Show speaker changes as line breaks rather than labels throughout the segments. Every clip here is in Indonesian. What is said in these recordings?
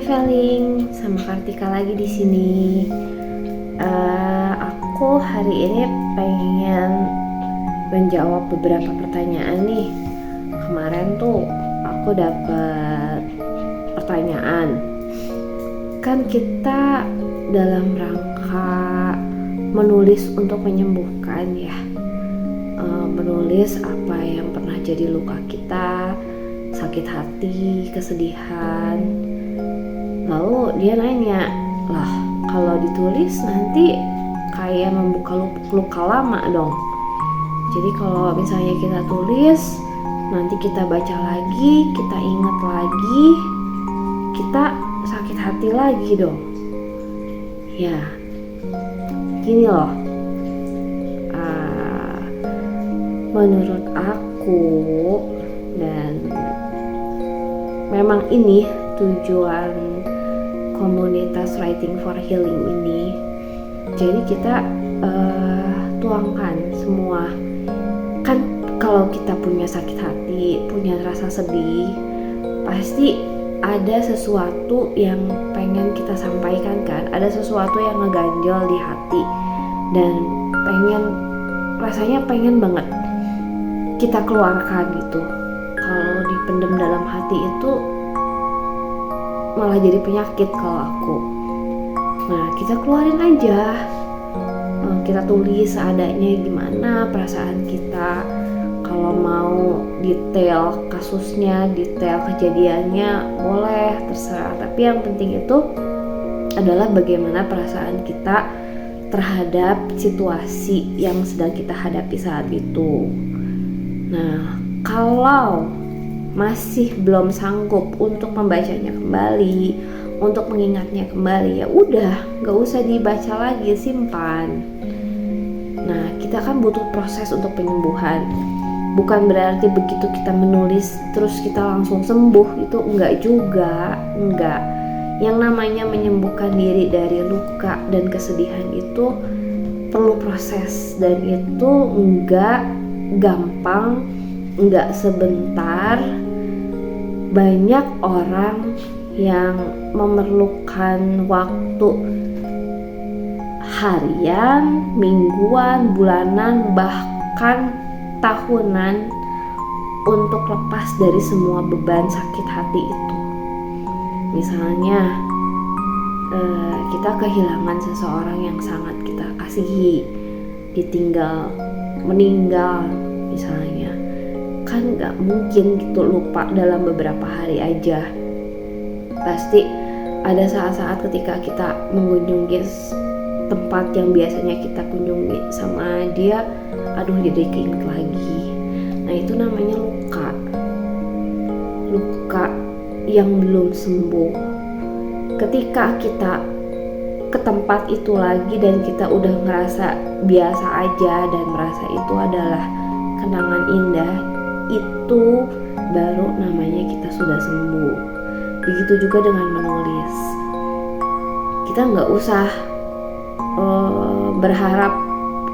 Traveling sama Kartika lagi di sini. Aku hari ini pengen menjawab beberapa pertanyaan nih. Kemarin tuh aku dapat pertanyaan. Kan kita dalam rangka menulis untuk menyembuhkan ya. Menulis apa yang pernah jadi luka kita, sakit hati, kesedihan. Lalu dia nanya, lah kalau ditulis nanti kayak membuka luka lama dong. Jadi kalau misalnya kita tulis, nanti kita baca lagi, kita ingat lagi, kita sakit hati lagi dong. Ya, gini loh. Menurut aku, dan memang ini tujuan komunitas Writing for Healing ini. Jadi kita tuangkan semua. Kan kalau kita punya sakit hati, punya rasa sedih, pasti ada sesuatu yang pengen kita sampaikan kan. Ada sesuatu yang ngeganjel di hati dan rasanya pengen banget kita keluarkan gitu. Kalau dipendam dalam hati itu malah jadi penyakit kalau aku. Nah, kita keluarin aja. Kita tulis seadanya gimana perasaan kita. Kalau mau detail kasusnya, detail kejadiannya, boleh, terserah. Tapi yang penting itu adalah bagaimana perasaan kita terhadap situasi yang sedang kita hadapi saat itu. Nah, kalau masih belum sanggup untuk membacanya kembali, untuk mengingatnya kembali, ya udah, nggak usah dibaca lagi, simpan. Nah, kita kan butuh proses untuk penyembuhan. Bukan berarti begitu kita menulis terus kita langsung sembuh, itu enggak juga, enggak. Yang namanya menyembuhkan diri dari luka dan kesedihan itu perlu proses, dan itu enggak gampang, enggak sebentar. Banyak orang yang memerlukan waktu harian, mingguan, bulanan, bahkan tahunan untuk lepas dari semua beban sakit hati itu. Misalnya kita kehilangan seseorang yang sangat kita kasihi, meninggal misalnya, kan gak mungkin gitu lupa dalam beberapa hari aja. Pasti ada saat-saat ketika kita mengunjungi tempat yang biasanya kita kunjungi sama dia, aduh jadi keinget lagi. Nah, itu namanya luka yang belum sembuh. Ketika kita ke tempat itu lagi dan kita udah ngerasa biasa aja dan merasa itu adalah kenangan indah, itu baru namanya kita sudah sembuh. Begitu juga dengan menulis. Kita nggak usah berharap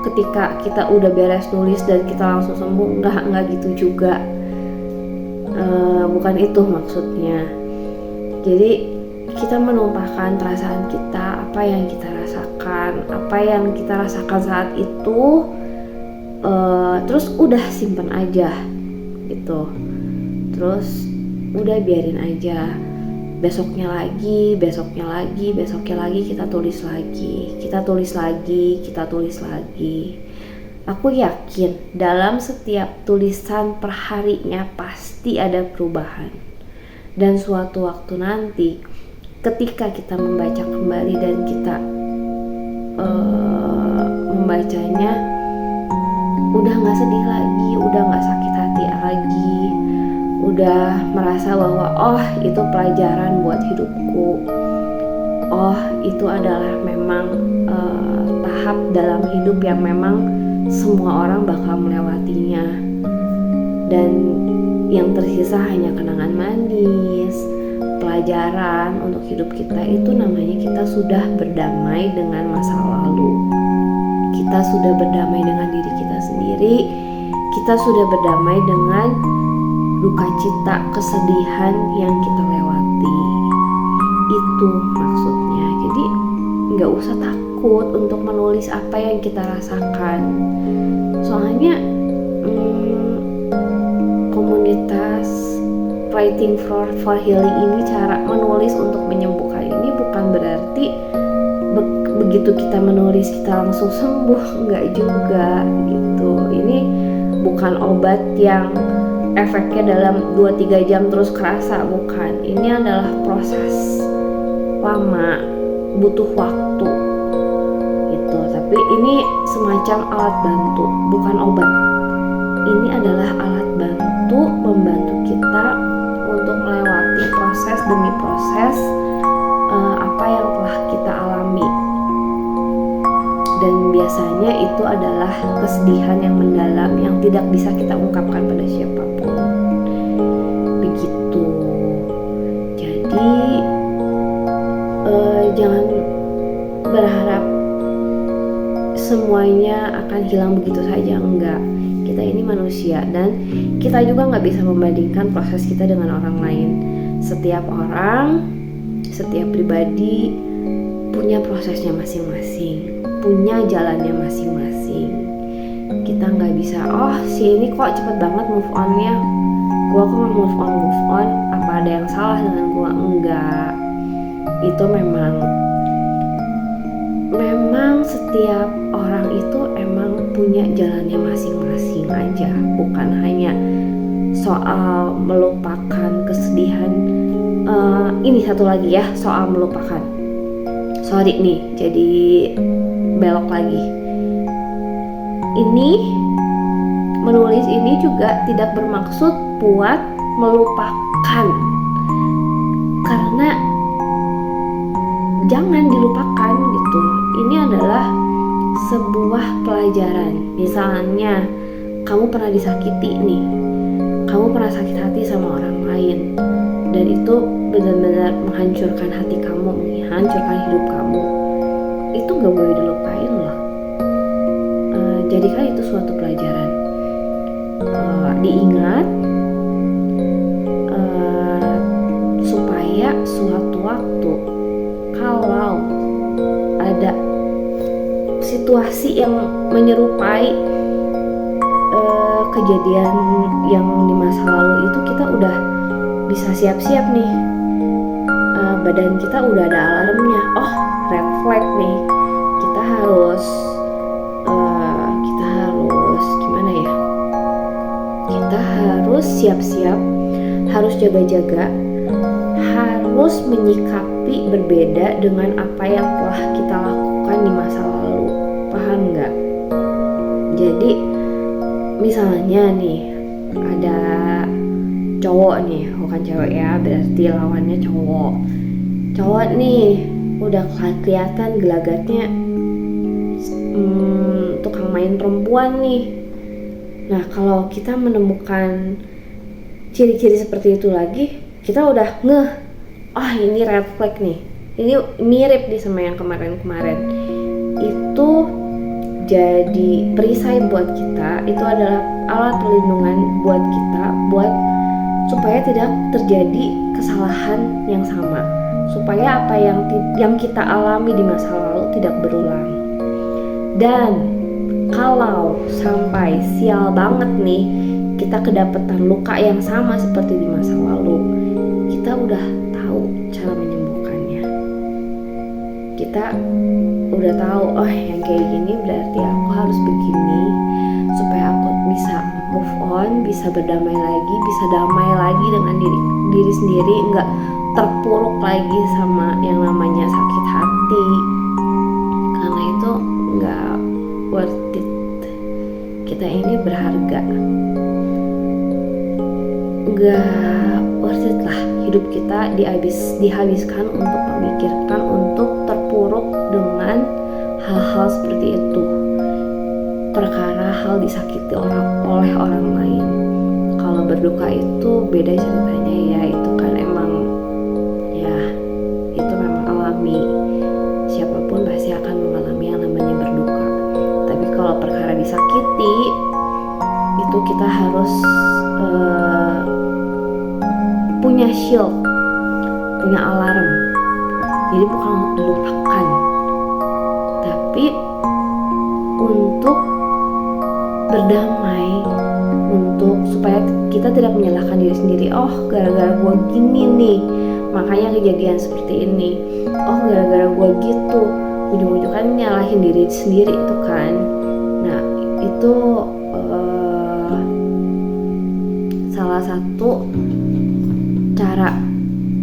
ketika kita udah beres nulis dan kita langsung sembuh. Nggak gitu juga. Bukan itu maksudnya. Jadi kita menumpahkan perasaan kita, apa yang kita rasakan saat itu, terus udah simpen aja gitu. Terus udah biarin aja. Besoknya lagi kita tulis lagi. Aku yakin dalam setiap tulisan perharinya pasti ada perubahan. Dan suatu waktu nanti ketika kita membaca kembali dan kita membacanya, udah gak sedih lagi, udah gak sakit hati lagi, udah merasa bahwa oh itu pelajaran buat hidupku, oh itu adalah memang tahap dalam hidup yang memang semua orang bakal melewatinya, dan yang tersisa hanya kenangan manis, pelajaran untuk hidup kita. Itu namanya kita sudah berdamai dengan masa lalu, kita sudah berdamai dengan diri kita sendiri, kita sudah berdamai dengan duka cita, kesedihan yang kita lewati. Itu itu maksudnya. Jadi nggak usah takut untuk menulis apa yang kita rasakan. Soalnya komunitas Writing for Healing ini, cara menulis untuk menyembuhkan ini bukan berarti begitu kita menulis kita langsung sembuh, enggak juga gitu. Ini bukan obat yang efeknya dalam 2-3 jam terus kerasa, bukan. Ini adalah proses lama, butuh waktu gitu. Tapi ini semacam alat bantu, bukan obat. Ini adalah alat bantu membantu kita untuk melewati proses demi proses apa yang telah kita alami. Dan biasanya itu adalah kesedihan yang mendalam yang tidak bisa kita ungkapkan pada siapapun. Begitu. Jadi jangan berharap semuanya akan hilang begitu saja, enggak. Kita ini manusia dan kita juga nggak bisa membandingkan proses kita dengan orang lain. Setiap orang, setiap pribadi punya prosesnya masing-masing, punya jalannya masing-masing. Kita nggak bisa, oh si ini kok cepet banget move onnya, gua kok move on, apa ada yang salah dengan gua? Enggak. Itu memang setiap orang itu emang punya jalannya masing-masing aja, bukan hanya soal melupakan kesedihan. Ini satu lagi ya, soal melupakan. Sorry nih, jadi belok lagi. Ini menulis ini juga tidak bermaksud buat melupakan, karena jangan dilupakan gitu. Ini adalah sebuah pelajaran. Misalnya kamu pernah disakiti nih, kamu pernah sakit hati sama orang lain, dan itu benar-benar menghancurkan hati kamu, menghancurkan hidup kamu. Itu gak boleh dilupain loh. Jadikan itu suatu pelajaran, diingat, supaya suatu waktu kalau ada situasi yang menyerupai kejadian yang di masa lalu itu, kita udah bisa siap-siap nih. Badan kita udah ada alarmnya. Oh, red flag nih. Kita harus gimana ya? Kita harus siap-siap, harus jaga-jaga, harus menyikapi berbeda dengan apa yang telah kita lakukan di masa lalu. Paham nggak? Jadi misalnya nih ada cowok nih, bukan cewek ya, berarti lawannya cowok nih udah kelihatan gelagatnya tukang main perempuan nih. Nah, kalau kita menemukan ciri-ciri seperti itu lagi, kita udah ngeh, ini red flag nih, ini mirip nih sama yang kemarin-kemarin. Itu jadi perisai buat kita, itu adalah alat perlindungan buat kita, supaya tidak terjadi kesalahan yang sama, supaya apa yang kita alami di masa lalu tidak berulang. Dan kalau sampai sial banget nih kita kedapatan luka yang sama seperti di masa lalu, kita udah tahu cara menyembuhkannya. Kita udah tahu, yang kayak gini berarti aku harus begini supaya aku bisa move on, bisa berdamai lagi, bisa damai lagi dengan diri sendiri, nggak terpuruk lagi sama yang namanya sakit hati, karena itu nggak worth it. Kita ini berharga, nggak worth it lah hidup kita dihabiskan untuk memikirkan, untuk terpuruk dengan hal-hal seperti itu, perkara hal disakiti oleh orang lain. Kalau berduka itu beda ceritanya ya, itu kan emang ya, itu memang alami. Siapapun pasti akan mengalami yang namanya berduka. Tapi kalau perkara disakiti, itu kita harus punya shield, punya alarm. Jadi bukan untuk dilupakan, tapi untuk berdamai, untuk supaya kita tidak menyalahkan diri sendiri. Oh, gara-gara gue gini nih makanya kejadian seperti ini. Oh, gara-gara gue gitu, ujung-ujung kan nyalahin diri sendiri itu kan. Nah, itu salah satu cara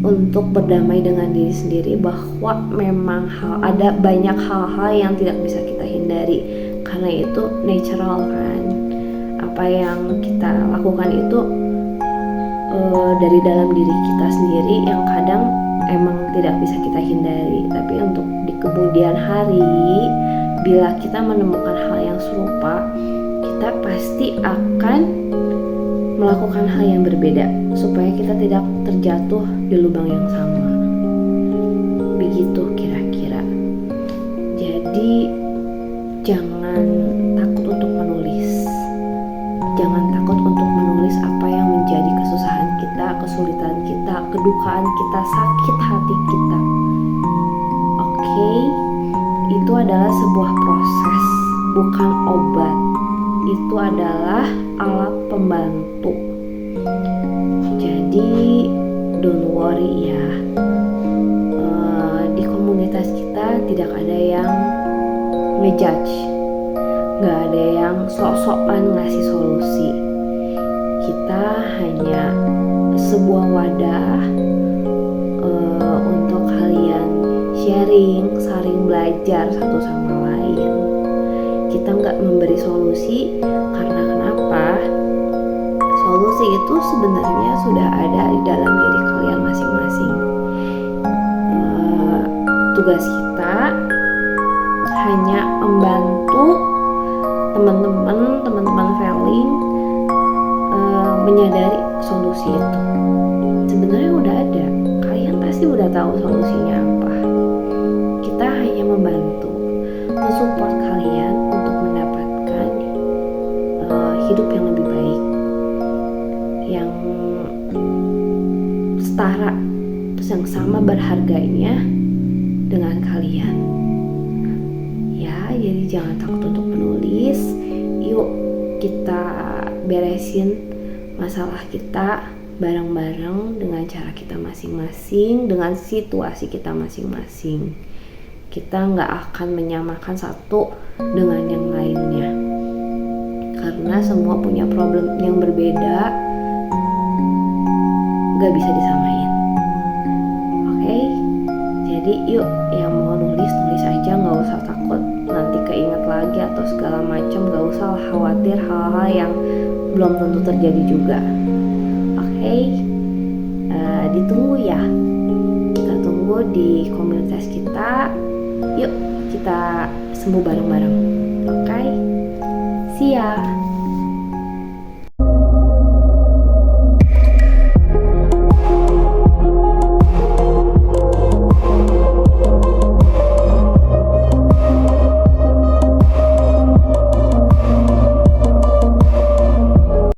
untuk berdamai dengan diri sendiri, bahwa memang ada banyak hal-hal yang tidak bisa kita hindari, karena itu natural kan. Apa yang kita lakukan itu dari dalam diri kita sendiri yang kadang emang tidak bisa kita hindari. Tapi untuk di kemudian hari, bila kita menemukan hal yang serupa, kita pasti akan melakukan hal yang berbeda supaya kita tidak terjatuh di lubang yang sama. Begitu kira-kira. Jadi jangan takut untuk menulis. Jangan takut untuk menulis apa yang menjadi kesusahan kita, kesulitan kita, kedukaan kita, sakit hati kita. Oke? Itu adalah sebuah proses, bukan obat. Itu adalah alat pembantu. Jadi don't worry ya. Di komunitas kita tidak ada yang ngejudge, gak ada yang sok-sokan ngasih solusi. Kita hanya sebuah wadah untuk kalian sharing, saling belajar satu sama lain. Kita nggak memberi solusi karena kenapa? Solusi itu sebenarnya sudah ada di dalam diri kalian masing-masing. Tugas kita hanya membantu teman-teman feeling menyadari solusi itu. Sebenarnya udah ada, kalian pasti udah tahu solusinya apa. Kita hanya membantu, mensupport kalian untuk mendapatkan hidup yang lebih baik, yang setara, terus yang sama berharganya dengan kalian. Ya, jadi jangan takut untuk menulis. Yuk kita beresin masalah kita bareng-bareng dengan cara kita masing-masing, dengan situasi kita masing-masing. Kita nggak akan menyamakan satu dengan yang lainnya, karena semua punya problem yang berbeda, nggak bisa disamain. Oke? Jadi yuk, yang mau nulis aja, nggak usah takut nanti keinget lagi atau segala macam. Nggak usah khawatir hal-hal yang belum tentu terjadi juga. Oke? Ditunggu ya. Kita tunggu di komunitas kita. Yuk kita sembuh bareng-bareng. Oke? See ya.